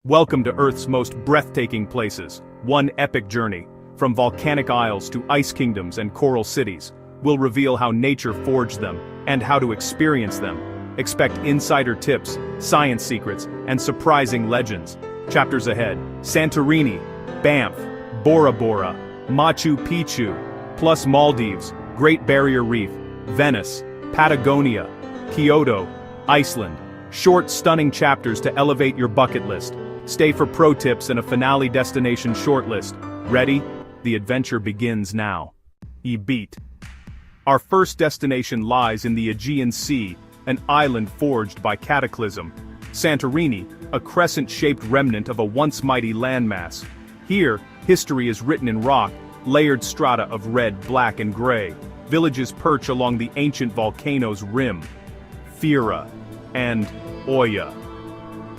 Welcome to Earth's most breathtaking places, one epic journey. From volcanic isles to ice kingdoms and coral cities, we'll reveal how nature forged them, and how to experience them. Expect insider tips, science secrets, and surprising legends. Chapters ahead: Santorini, Banff, Bora Bora, Machu Picchu, plus Maldives, Great Barrier Reef, Venice, Patagonia, Kyoto, Iceland. Short, stunning chapters to elevate your bucket list. Stay for pro tips and a finale destination shortlist. Ready? The adventure begins now. Beat. Our first destination lies in the Aegean Sea, an island forged by cataclysm. Santorini, a crescent-shaped remnant of a once mighty landmass. Here, history is written in rock, layered strata of red, black, and gray. Villages perch along the ancient volcano's rim. Fira and Oya.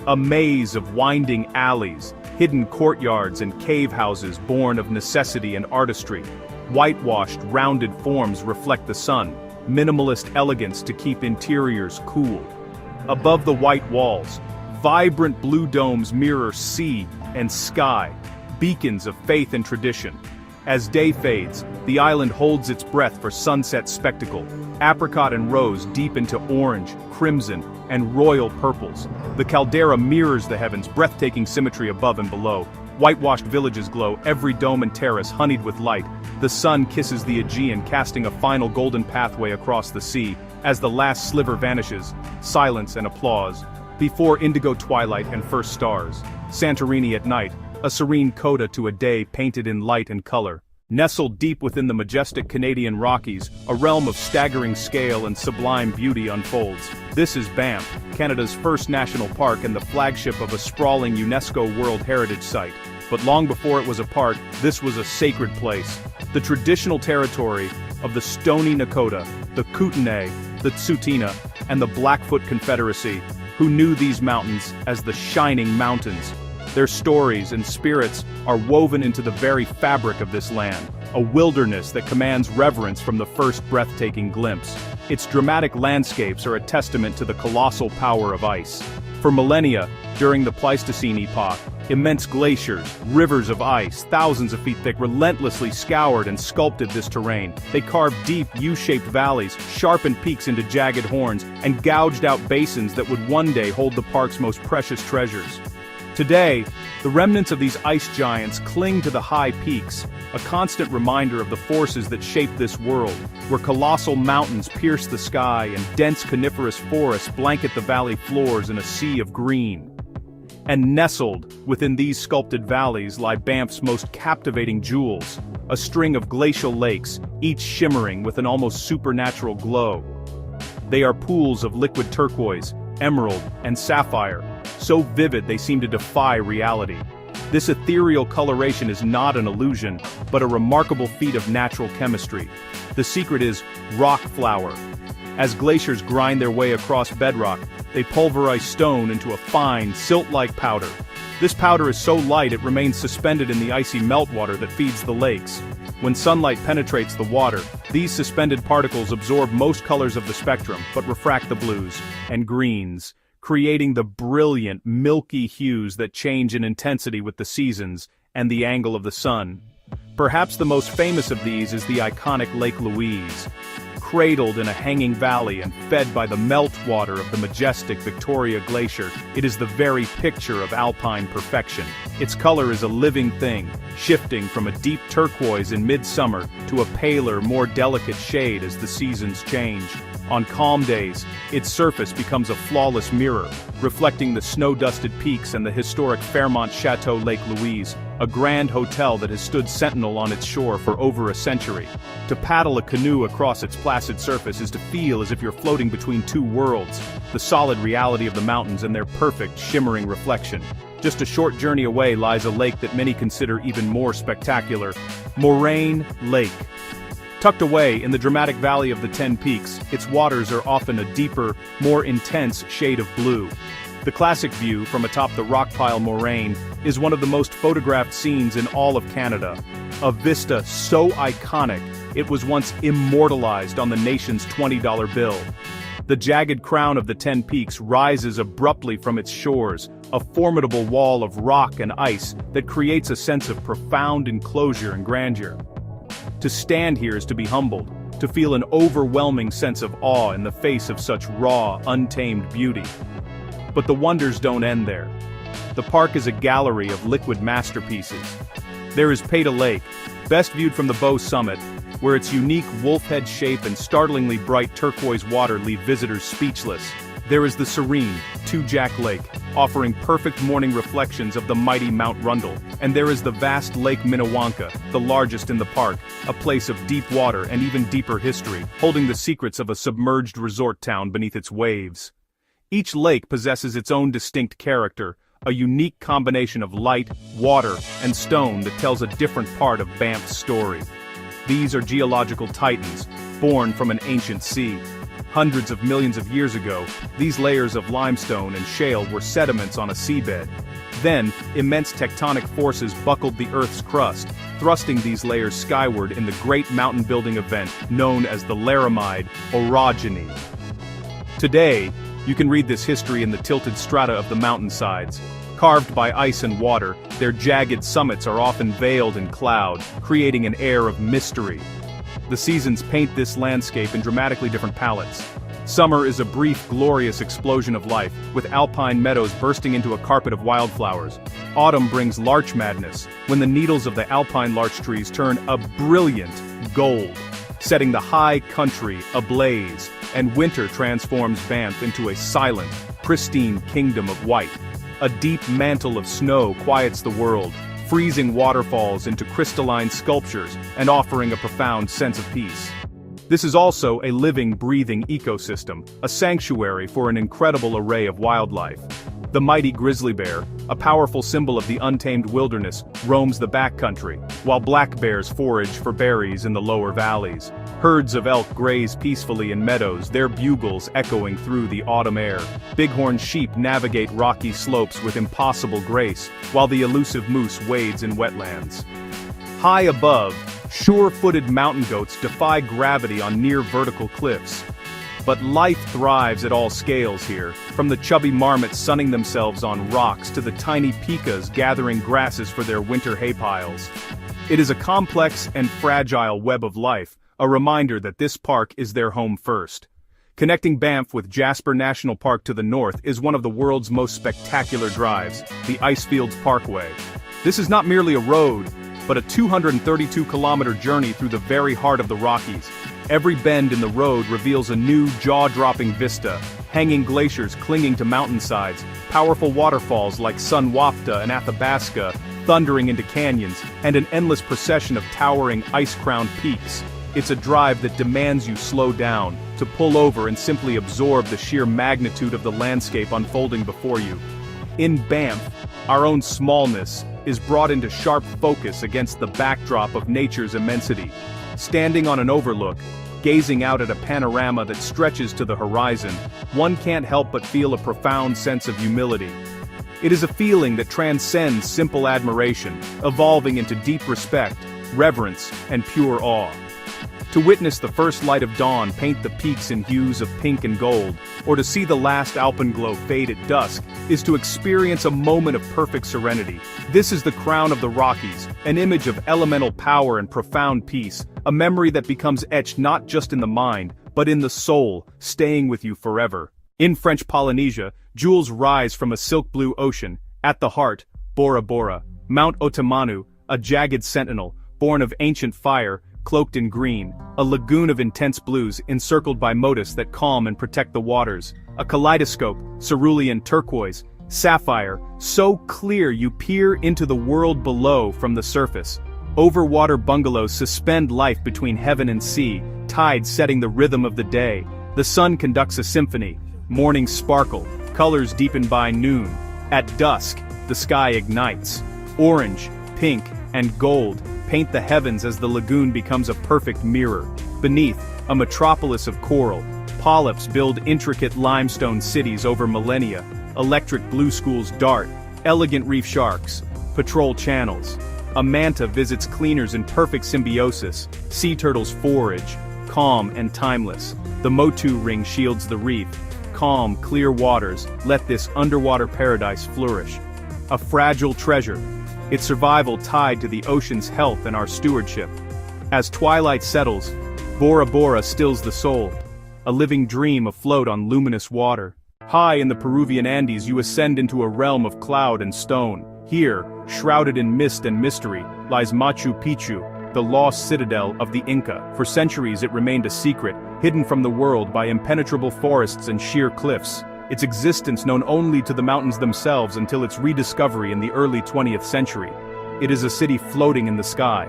A maze of winding alleys, hidden courtyards and cave houses born of necessity and artistry. Whitewashed, rounded forms reflect the sun, minimalist elegance to keep interiors cool. Above the white walls, vibrant blue domes mirror sea and sky, beacons of faith and tradition. As day fades, the island holds its breath for sunset spectacle. Apricot and rose deep into orange, crimson, and royal purples. The caldera mirrors the heavens, breathtaking symmetry above and below. Whitewashed villages glow, every dome and terrace honeyed with light. The sun kisses the Aegean, casting a final golden pathway across the sea. As the last sliver vanishes, silence and applause. Before indigo twilight and first stars. Santorini at night, a serene coda to a day painted in light and color. Nestled deep within the majestic Canadian Rockies, a realm of staggering scale and sublime beauty unfolds. This is Banff, Canada's first national park and the flagship of a sprawling UNESCO World Heritage Site. But long before it was a park, this was a sacred place. The traditional territory of the Stoney Nakoda, the Kootenay, the Tsuut'ina, and the Blackfoot Confederacy, who knew these mountains as the Shining Mountains. Their stories and spirits are woven into the very fabric of this land, a wilderness that commands reverence from the first breathtaking glimpse. Its dramatic landscapes are a testament to the colossal power of ice. For millennia, during the Pleistocene epoch, immense glaciers, rivers of ice, thousands of feet thick, relentlessly scoured and sculpted this terrain. They carved deep, U-shaped valleys, sharpened peaks into jagged horns, and gouged out basins that would one day hold the park's most precious treasures. Today, the remnants of these ice giants cling to the high peaks, a constant reminder of the forces that shape this world, where colossal mountains pierce the sky and dense coniferous forests blanket the valley floors in a sea of green. And nestled within these sculpted valleys lie Banff's most captivating jewels, a string of glacial lakes, each shimmering with an almost supernatural glow. They are pools of liquid turquoise, emerald, and sapphire, so vivid they seem to defy reality. This ethereal coloration is not an illusion, but a remarkable feat of natural chemistry. The secret is rock flour. As glaciers grind their way across bedrock, they pulverize stone into a fine, silt-like powder. This powder is so light it remains suspended in the icy meltwater that feeds the lakes. When sunlight penetrates the water, these suspended particles absorb most colors of the spectrum, but refract the blues and greens, creating the brilliant, milky hues that change in intensity with the seasons and the angle of the sun. Perhaps the most famous of these is the iconic Lake Louise. Cradled in a hanging valley and fed by the meltwater of the majestic Victoria Glacier, it is the very picture of alpine perfection. Its color is a living thing, shifting from a deep turquoise in midsummer to a paler, more delicate shade as the seasons change. On calm days, its surface becomes a flawless mirror, reflecting the snow-dusted peaks and the historic Fairmont Chateau Lake Louise, a grand hotel that has stood sentinel on its shore for over a century. To paddle a canoe across its placid surface is to feel as if you're floating between two worlds, the solid reality of the mountains and their perfect, shimmering reflection. Just a short journey away lies a lake that many consider even more spectacular, Moraine Lake. Tucked away in the dramatic valley of the Ten Peaks, its waters are often a deeper, more intense shade of blue. The classic view from atop the rock-pile moraine is one of the most photographed scenes in all of Canada. A vista so iconic, it was once immortalized on the nation's $20 bill. The jagged crown of the Ten Peaks rises abruptly from its shores, a formidable wall of rock and ice that creates a sense of profound enclosure and grandeur. To stand here is to be humbled, to feel an overwhelming sense of awe in the face of such raw, untamed beauty. But the wonders don't end there. The park is a gallery of liquid masterpieces. There is Peta Lake, best viewed from the Bow Summit, where its unique wolf-head shape and startlingly bright turquoise water leave visitors speechless. There is the serene Two-Jack Lake, offering perfect morning reflections of the mighty Mount Rundle. And there is the vast Lake Minnewanka, the largest in the park, a place of deep water and even deeper history, holding the secrets of a submerged resort town beneath its waves. Each lake possesses its own distinct character, a unique combination of light, water, and stone that tells a different part of Banff's story. These are geological titans, born from an ancient sea. Hundreds of millions of years ago, these layers of limestone and shale were sediments on a seabed. Then, immense tectonic forces buckled the Earth's crust, thrusting these layers skyward in the great mountain-building event known as the Laramide orogeny. Today, you can read this history in the tilted strata of the mountainsides. Carved by ice and water, their jagged summits are often veiled in cloud, creating an air of mystery. The seasons paint this landscape in dramatically different palettes. Summer is a brief, glorious explosion of life, with alpine meadows bursting into a carpet of wildflowers. Autumn brings larch madness, when the needles of the alpine larch trees turn a brilliant gold, setting the high country ablaze, and winter transforms Banff into a silent, pristine kingdom of white. A deep mantle of snow quiets the world, freezing waterfalls into crystalline sculptures and offering a profound sense of peace. This is also a living, breathing ecosystem, a sanctuary for an incredible array of wildlife. The mighty grizzly bear, a powerful symbol of the untamed wilderness, roams the backcountry, while black bears forage for berries in the lower valleys. Herds of elk graze peacefully in meadows, their bugles echoing through the autumn air. Bighorn sheep navigate rocky slopes with impossible grace, while the elusive moose wades in wetlands. High above, sure-footed mountain goats defy gravity on near-vertical cliffs. But life thrives at all scales here, from the chubby marmots sunning themselves on rocks to the tiny pikas gathering grasses for their winter hay piles. It is a complex and fragile web of life, a reminder that this park is their home first. Connecting Banff with Jasper National Park to the north is one of the world's most spectacular drives, the Icefields Parkway. This is not merely a road, but a 232-kilometer journey through the very heart of the Rockies. Every bend in the road reveals a new, jaw-dropping vista, hanging glaciers clinging to mountainsides, powerful waterfalls like Sunwapta and Athabasca thundering into canyons, and an endless procession of towering, ice-crowned peaks. It's a drive that demands you slow down, to pull over and simply absorb the sheer magnitude of the landscape unfolding before you. In Banff, our own smallness is brought into sharp focus against the backdrop of nature's immensity. Standing on an overlook, gazing out at a panorama that stretches to the horizon, one can't help but feel a profound sense of humility. It is a feeling that transcends simple admiration, evolving into deep respect, reverence, and pure awe. To witness the first light of dawn paint the peaks in hues of pink and gold, or to see the last alpenglow fade at dusk, is to experience a moment of perfect serenity. This is the crown of the Rockies, an image of elemental power and profound peace, a memory that becomes etched not just in the mind, but in the soul, staying with you forever. In French Polynesia, jewels rise from a silk blue ocean. At the heart, Bora Bora, Mount Otamanu, a jagged sentinel, born of ancient fire, cloaked in green, a lagoon of intense blues encircled by motifs that calm and protect the waters, a kaleidoscope, cerulean turquoise, sapphire, so clear you peer into the world below from the surface. Overwater bungalows suspend life between heaven and sea, tides setting the rhythm of the day. The sun conducts a symphony, mornings sparkle, colors deepen by noon. At dusk, the sky ignites. Orange, pink, and gold paint the heavens as the lagoon becomes a perfect mirror. Beneath, a metropolis of coral, polyps build intricate limestone cities over millennia. Electric blue schools dart, elegant reef sharks patrol channels. A manta visits cleaners in perfect symbiosis. Sea turtles forage, calm and timeless. The Motu ring shields the reef, calm, clear waters let this underwater paradise flourish. A fragile treasure, its survival tied to the ocean's health and our stewardship. As twilight settles, Bora Bora stills the soul, a living dream afloat on luminous water. High in the Peruvian Andes you ascend into a realm of cloud and stone. Here, shrouded in mist and mystery, lies Machu Picchu, the lost citadel of the Inca. For centuries it remained a secret, hidden from the world by impenetrable forests and sheer cliffs, its existence known only to the mountains themselves until its rediscovery in the early 20th century. It is a city floating in the sky.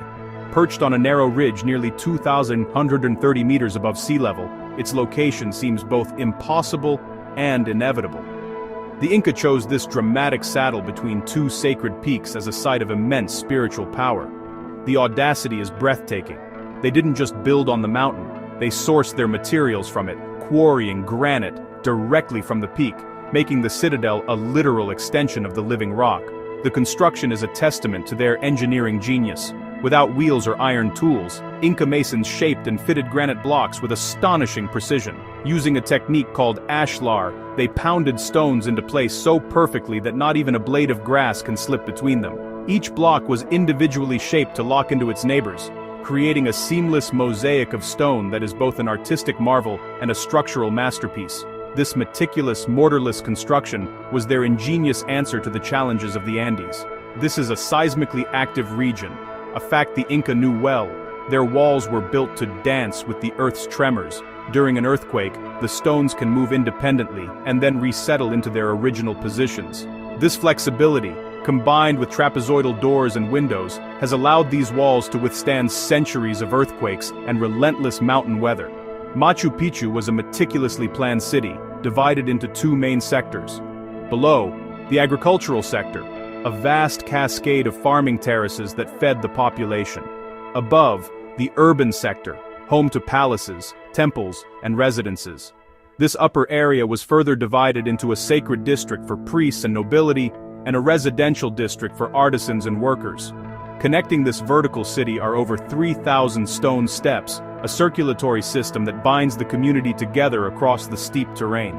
Perched on a narrow ridge nearly 2,130 meters above sea level, its location seems both impossible and inevitable. The Inca chose this dramatic saddle between two sacred peaks as a site of immense spiritual power. The audacity is breathtaking. They didn't just build on the mountain, they sourced their materials from it, quarrying granite directly from the peak, making the citadel a literal extension of the living rock. The construction is a testament to their engineering genius. Without wheels or iron tools, Inca masons shaped and fitted granite blocks with astonishing precision. Using a technique called ashlar, they pounded stones into place so perfectly that not even a blade of grass can slip between them. Each block was individually shaped to lock into its neighbors, creating a seamless mosaic of stone that is both an artistic marvel and a structural masterpiece. This meticulous, mortarless construction was their ingenious answer to the challenges of the Andes. This is a seismically active region, a fact the Inca knew well. Their walls were built to dance with the Earth's tremors. During an earthquake, the stones can move independently and then resettle into their original positions. This flexibility, combined with trapezoidal doors and windows, has allowed these walls to withstand centuries of earthquakes and relentless mountain weather. Machu Picchu was a meticulously planned city, divided into two main sectors. Below, the agricultural sector, a vast cascade of farming terraces that fed the population. Above, the urban sector, home to palaces, temples, and residences. This upper area was further divided into a sacred district for priests and nobility, and a residential district for artisans and workers. Connecting this vertical city are over 3,000 stone steps, a circulatory system that binds the community together across the steep terrain.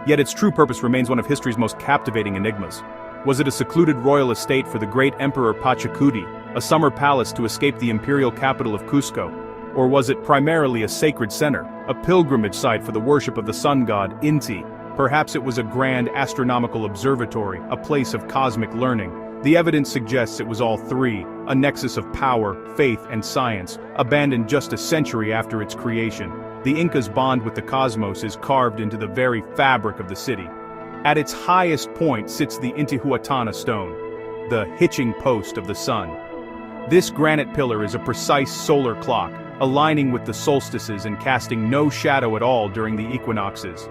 Yet its true purpose remains one of history's most captivating enigmas. Was it a secluded royal estate for the great Emperor Pachacuti, a summer palace to escape the imperial capital of Cusco? Or was it primarily a sacred center, a pilgrimage site for the worship of the sun god, Inti? Perhaps it was a grand astronomical observatory, a place of cosmic learning. The evidence suggests it was all three, a nexus of power, faith, and science, abandoned just a century after its creation. The Inca's bond with the cosmos is carved into the very fabric of the city. At its highest point sits the Intihuatana stone, the hitching post of the sun. This granite pillar is a precise solar clock, aligning with the solstices and casting no shadow at all during the equinoxes.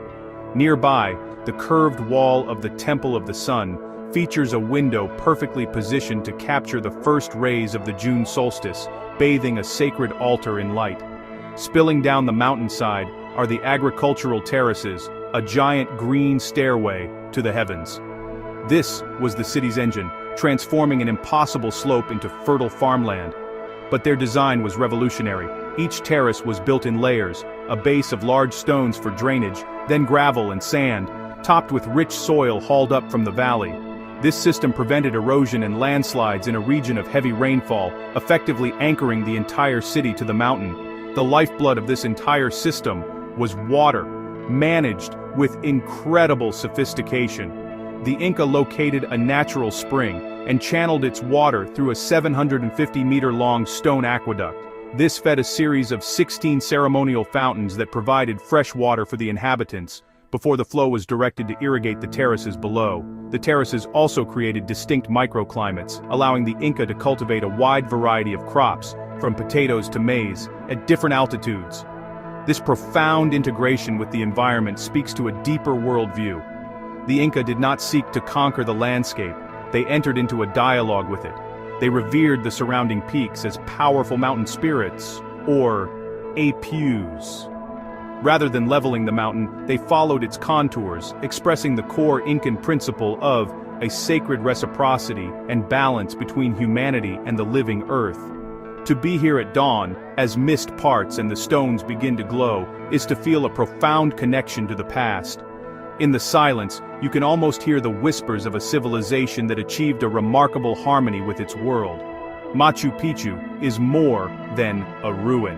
Nearby, the curved wall of the Temple of the Sun features a window perfectly positioned to capture the first rays of the June solstice, bathing a sacred altar in light. Spilling down the mountainside are the agricultural terraces, a giant green stairway to the heavens. This was the city's engine, transforming an impossible slope into fertile farmland. But their design was revolutionary. Each terrace was built in layers, a base of large stones for drainage, then gravel and sand, topped with rich soil hauled up from the valley. This system prevented erosion and landslides in a region of heavy rainfall, effectively anchoring the entire city to the mountain. The lifeblood of this entire system was water, managed with incredible sophistication. The Inca located a natural spring and channeled its water through a 750-meter-long stone aqueduct. This fed a series of 16 ceremonial fountains that provided fresh water for the inhabitants, before the flow was directed to irrigate the terraces below. The terraces also created distinct microclimates, allowing the Inca to cultivate a wide variety of crops, from potatoes to maize, at different altitudes. This profound integration with the environment speaks to a deeper worldview. The Inca did not seek to conquer the landscape, they entered into a dialogue with it. They revered the surrounding peaks as powerful mountain spirits, or apus. Rather than leveling the mountain, they followed its contours, expressing the core Incan principle of a sacred reciprocity and balance between humanity and the living earth. To be here at dawn, as mist parts and the stones begin to glow, is to feel a profound connection to the past. In the silence, you can almost hear the whispers of a civilization that achieved a remarkable harmony with its world. Machu Picchu is more than a ruin.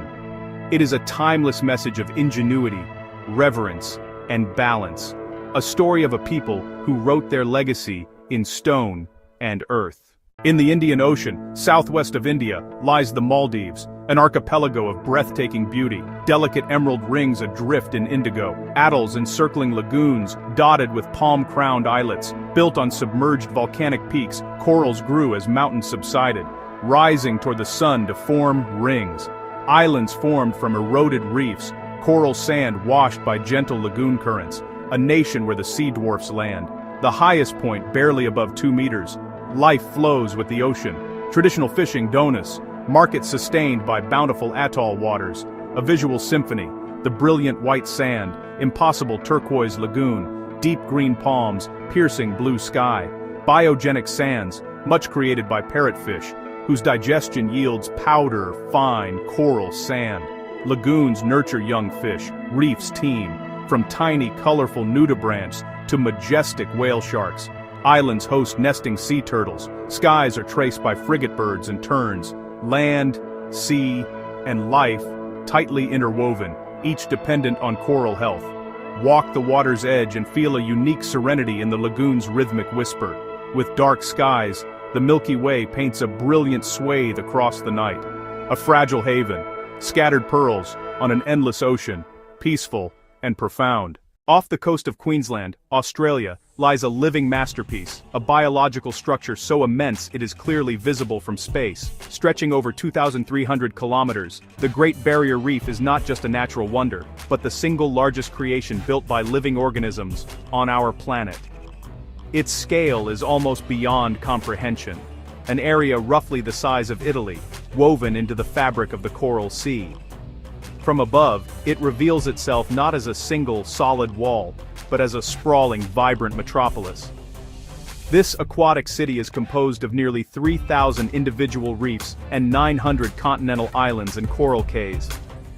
It is a timeless message of ingenuity, reverence, and balance. A story of a people who wrote their legacy in stone and earth. In the Indian Ocean, southwest of India, lies the Maldives, an archipelago of breathtaking beauty, delicate emerald rings adrift in indigo, atolls encircling lagoons dotted with palm-crowned islets. Built on submerged volcanic peaks, corals grew as mountains subsided, rising toward the sun to form rings. Islands formed from eroded reefs, coral sand washed by gentle lagoon currents, a nation where the sea dwarfs land. The highest point barely above 2 meters. Life flows with the ocean. Traditional fishing donuts, markets sustained by bountiful atoll waters, a visual symphony, the brilliant white sand, impossible turquoise lagoon, deep green palms, piercing blue sky, biogenic sands, much created by parrotfish, whose digestion yields powder, fine coral sand. Lagoons nurture young fish, reefs teem, from tiny colorful nudibranchs to majestic whale sharks. Islands host nesting sea turtles, skies are traced by frigate birds and terns. Land, sea, and life, tightly interwoven, each dependent on coral health. Walk the water's edge and feel a unique serenity in the lagoon's rhythmic whisper. With dark skies, the Milky Way paints a brilliant swathe across the night. A fragile haven, scattered pearls on an endless ocean, peaceful and profound. Off the coast of Queensland, Australia, lies a living masterpiece, a biological structure so immense it is clearly visible from space. Stretching over 2,300 kilometers, the Great Barrier Reef is not just a natural wonder, but the single largest creation built by living organisms on our planet. Its scale is almost beyond comprehension, an area roughly the size of Italy, woven into the fabric of the Coral Sea. From above, it reveals itself not as a single, solid wall, but as a sprawling, vibrant metropolis. This aquatic city is composed of nearly 3,000 individual reefs and 900 continental islands and coral cays.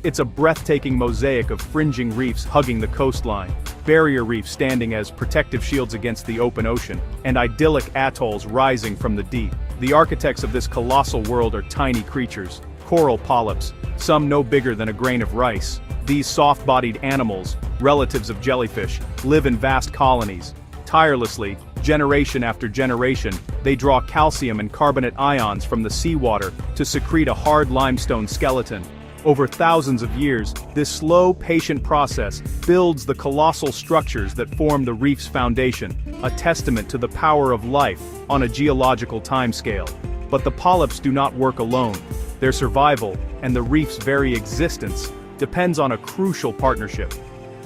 It's a breathtaking mosaic of fringing reefs hugging the coastline, barrier reefs standing as protective shields against the open ocean, and idyllic atolls rising from the deep. The architects of this colossal world are tiny creatures, coral polyps, some no bigger than a grain of rice. These soft-bodied animals, relatives of jellyfish, live in vast colonies. Tirelessly, generation after generation, they draw calcium and carbonate ions from the seawater to secrete a hard limestone skeleton. Over thousands of years, this slow, patient process builds the colossal structures that form the reef's foundation, a testament to the power of life on a geological timescale. But the polyps do not work alone. Their survival, and the reef's very existence, depends on a crucial partnership.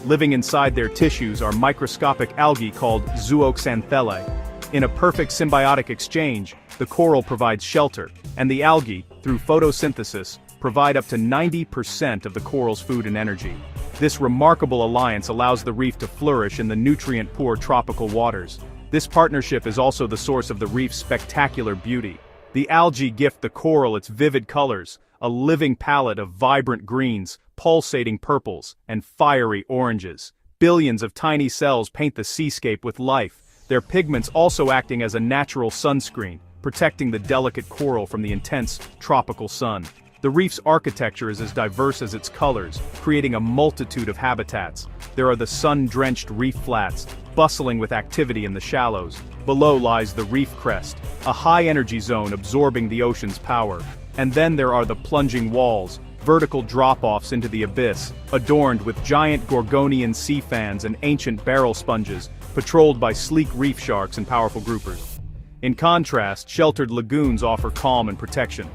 Living inside their tissues are microscopic algae called zooxanthellae. In a perfect symbiotic exchange, the coral provides shelter, and the algae, through photosynthesis, provide up to 90% of the coral's food and energy. This remarkable alliance allows the reef to flourish in the nutrient-poor tropical waters. This partnership is also the source of the reef's spectacular beauty. The algae gift the coral its vivid colors, a living palette of vibrant greens, pulsating purples, and fiery oranges. Billions of tiny cells paint the seascape with life, their pigments also acting as a natural sunscreen, protecting the delicate coral from the intense, tropical sun. The reef's architecture is as diverse as its colors, creating a multitude of habitats. There are the sun-drenched reef flats, bustling with activity in the shallows. Below lies the reef crest, a high-energy zone absorbing the ocean's power. And then there are the plunging walls, vertical drop-offs into the abyss, adorned with giant Gorgonian sea fans and ancient barrel sponges, patrolled by sleek reef sharks and powerful groupers. In contrast, sheltered lagoons offer calm and protection.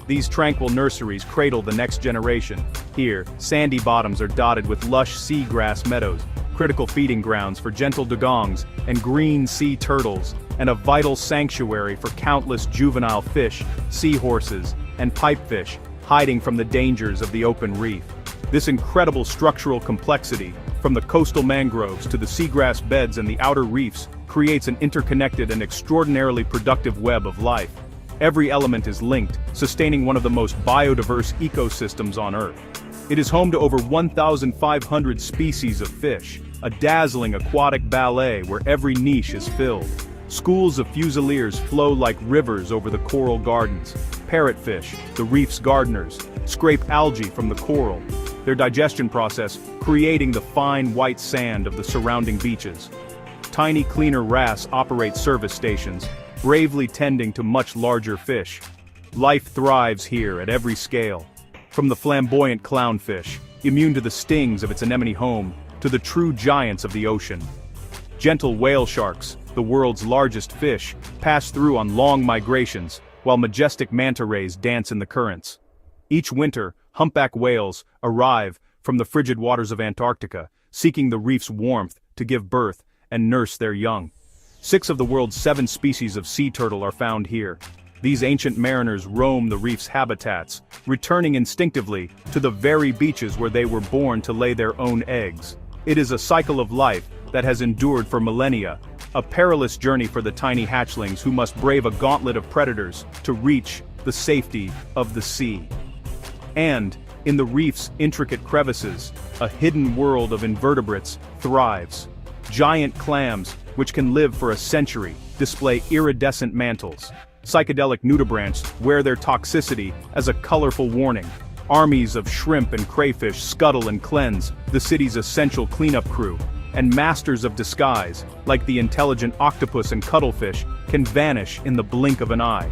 These tranquil nurseries cradle the next generation. Here, sandy bottoms are dotted with lush seagrass meadows, critical feeding grounds for gentle dugongs and green sea turtles, and a vital sanctuary for countless juvenile fish, seahorses, and pipefish, hiding from the dangers of the open reef. This incredible structural complexity, from the coastal mangroves to the seagrass beds and the outer reefs, creates an interconnected and extraordinarily productive web of life. Every element is linked, sustaining one of the most biodiverse ecosystems on Earth. It is home to over 1,500 species of fish, a dazzling aquatic ballet where every niche is filled. Schools of fusiliers flow like rivers over the coral gardens. Parrotfish, the reef's gardeners, scrape algae from the coral, their digestion process creating the fine white sand of the surrounding beaches. Tiny cleaner wrasse operate service stations, bravely tending to much larger fish. Life thrives here at every scale. From the flamboyant clownfish, immune to the stings of its anemone home, to the true giants of the ocean. Gentle whale sharks, the world's largest fish, pass through on long migrations, while majestic manta rays dance in the currents. Each winter, humpback whales arrive from the frigid waters of Antarctica, seeking the reef's warmth to give birth and nurse their young. 6 of the world's 7 species of sea turtle are found here. These ancient mariners roam the reef's habitats, returning instinctively to the very beaches where they were born to lay their own eggs. It is a cycle of life that has endured for millennia, a perilous journey for the tiny hatchlings who must brave a gauntlet of predators to reach the safety of the sea. And, in the reef's intricate crevices, a hidden world of invertebrates thrives. Giant clams, which can live for a century, display iridescent mantles. Psychedelic nudibranchs wear their toxicity as a colorful warning. Armies of shrimp and crayfish scuttle and cleanse the city's essential cleanup crew. And masters of disguise, like the intelligent octopus and cuttlefish, can vanish in the blink of an eye.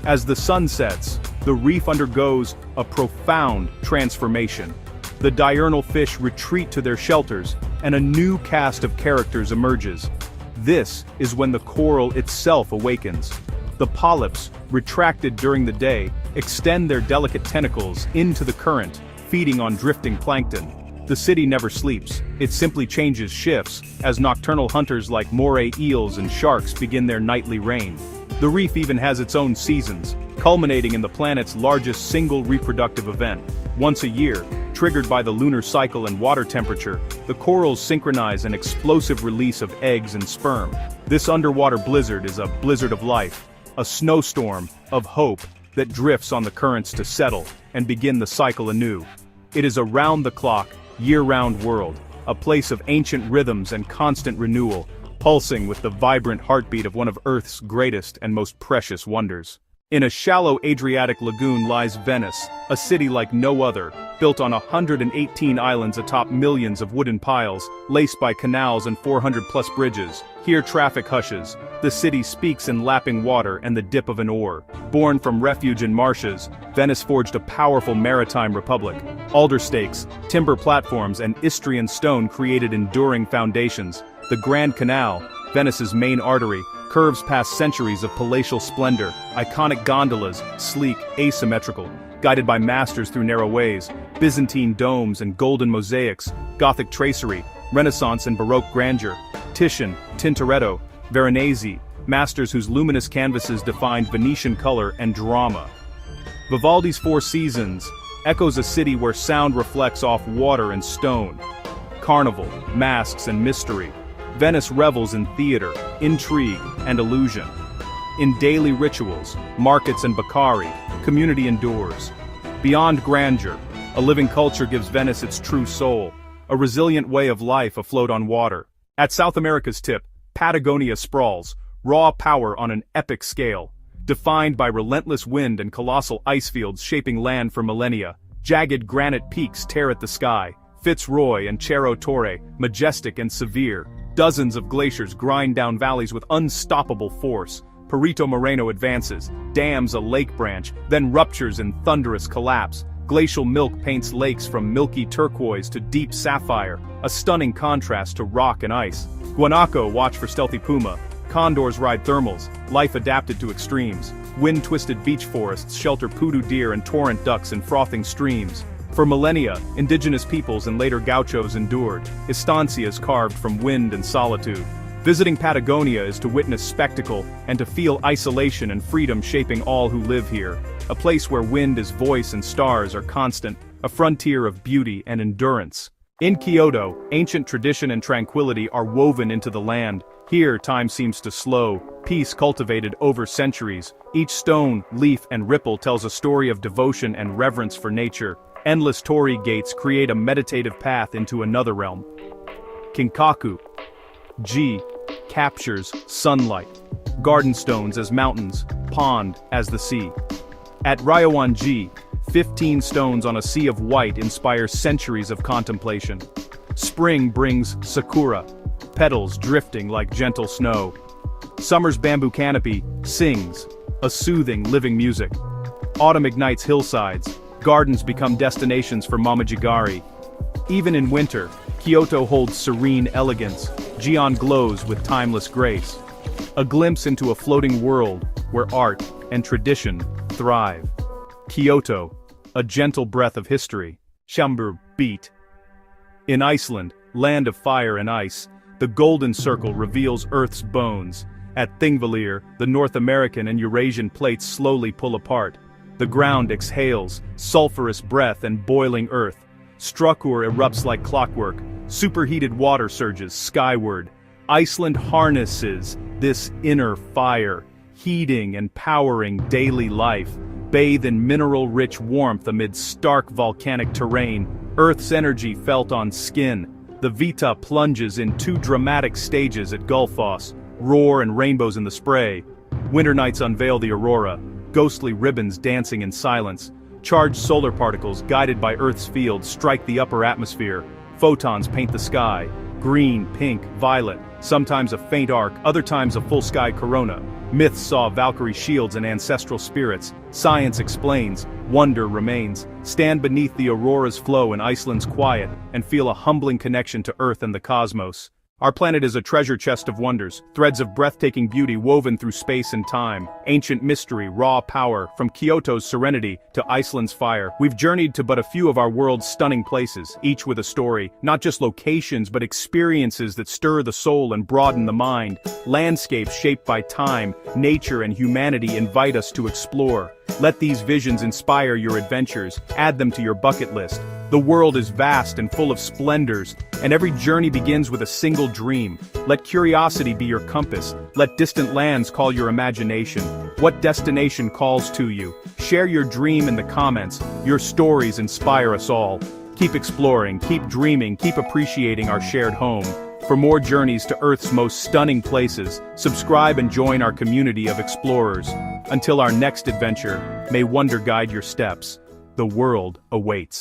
As the sun sets, the reef undergoes a profound transformation. The diurnal fish retreat to their shelters, and a new cast of characters emerges. This is when the coral itself awakens. The polyps, retracted during the day, extend their delicate tentacles into the current, feeding on drifting plankton. The city never sleeps, it simply changes shifts, as nocturnal hunters like moray eels and sharks begin their nightly reign. The reef even has its own seasons, culminating in the planet's largest single reproductive event. Once a year, triggered by the lunar cycle and water temperature, the corals synchronize an explosive release of eggs and sperm. This underwater blizzard is a blizzard of life, a snowstorm of hope that drifts on the currents to settle and begin the cycle anew. It is a round-the-clock, year-round world, a place of ancient rhythms and constant renewal, pulsing with the vibrant heartbeat of one of Earth's greatest and most precious wonders. In a shallow Adriatic lagoon lies Venice, a city like no other, built on 118 islands atop millions of wooden piles, laced by canals and 400-plus bridges. Here traffic hushes, the city speaks in lapping water and the dip of an oar. Born from refuge in marshes, Venice forged a powerful maritime republic. Alder stakes, timber platforms and Istrian stone created enduring foundations. The Grand Canal, Venice's main artery, curves past centuries of palatial splendor, iconic gondolas, sleek, asymmetrical, guided by masters through narrow ways, Byzantine domes and golden mosaics, Gothic tracery, Renaissance and Baroque grandeur, Titian, Tintoretto, Veronese, masters whose luminous canvases defined Venetian color and drama. Vivaldi's Four Seasons echoes a city where sound reflects off water and stone. Carnival, masks and mystery. Venice revels in theater, intrigue, and illusion. In daily rituals, markets and Baccari, community endures. Beyond grandeur, a living culture gives Venice its true soul, a resilient way of life afloat on water. At South America's tip, Patagonia sprawls, raw power on an epic scale, defined by relentless wind and colossal ice fields shaping land for millennia. Jagged granite peaks tear at the sky, Fitzroy and Cerro Torre, majestic and severe. Dozens of glaciers grind down valleys with unstoppable force. Perito Moreno advances, dams a lake branch, then ruptures in thunderous collapse. Glacial milk paints lakes from milky turquoise to deep sapphire, a stunning contrast to rock and ice. Guanaco watch for stealthy puma. Condors ride thermals, life adapted to extremes. Wind-twisted beach forests shelter poodoo deer and torrent ducks in frothing streams. For millennia, indigenous peoples and later gauchos endured, estancias carved from wind and solitude. Visiting Patagonia is to witness spectacle and to feel isolation and freedom shaping all who live here. A place where wind is voice and stars are constant, a frontier of beauty and endurance. In Kyoto, ancient tradition and tranquility are woven into the land. Here, time seems to slow, peace cultivated over centuries. Each stone, leaf, and ripple tells a story of devotion and reverence for nature. Endless torii gates create a meditative path into another realm. Kinkaku. G. Captures sunlight. Garden stones as mountains, pond as the sea. At Ryowan G, 15 stones on a sea of white inspire centuries of contemplation. Spring brings sakura, petals drifting like gentle snow. Summer's bamboo canopy sings, a soothing, living music. Autumn ignites hillsides, gardens become destinations for Momojigari. Even in winter, Kyoto holds serene elegance, Gion glows with timeless grace. A glimpse into a floating world where art and tradition thrive. Kyoto, a gentle breath of history. Shambur beat. In Iceland, land of fire and ice, the Golden Circle reveals Earth's bones. At Thingvellir, the North American and Eurasian plates slowly pull apart. The ground exhales, sulfurous breath and boiling earth. Struckur erupts like clockwork, superheated water surges skyward. Iceland harnesses this inner fire, heating and powering daily life. Bathe in mineral-rich warmth amid stark volcanic terrain, Earth's energy felt on skin. The Vita plunges in two dramatic stages at Gullfoss, roar and rainbows in the spray. Winter nights unveil the aurora, ghostly ribbons dancing in silence. Charged solar particles guided by Earth's field strike the upper atmosphere. Photons paint the sky, green, pink, violet, sometimes a faint arc, other times a full sky corona. Myths saw Valkyrie shields and ancestral spirits. Science explains, wonder remains. Stand beneath the aurora's flow in Iceland's quiet and feel a humbling connection to Earth and the cosmos. Our planet is a treasure chest of wonders, threads of breathtaking beauty woven through space and time, ancient mystery, raw power, from Kyoto's serenity to Iceland's fire. We've journeyed to but a few of our world's stunning places, each with a story, not just locations but experiences that stir the soul and broaden the mind. Landscapes shaped by time, nature and humanity invite us to explore. Let these visions inspire your adventures, add them to your bucket list. The world is vast and full of splendors, and every journey begins with a single dream. Let curiosity be your compass, let distant lands call your imagination. What destination calls to you? Share your dream in the comments, your stories inspire us all. Keep exploring, keep dreaming, keep appreciating our shared home. For more journeys to Earth's most stunning places, subscribe and join our community of explorers. Until our next adventure, may wonder guide your steps. The world awaits.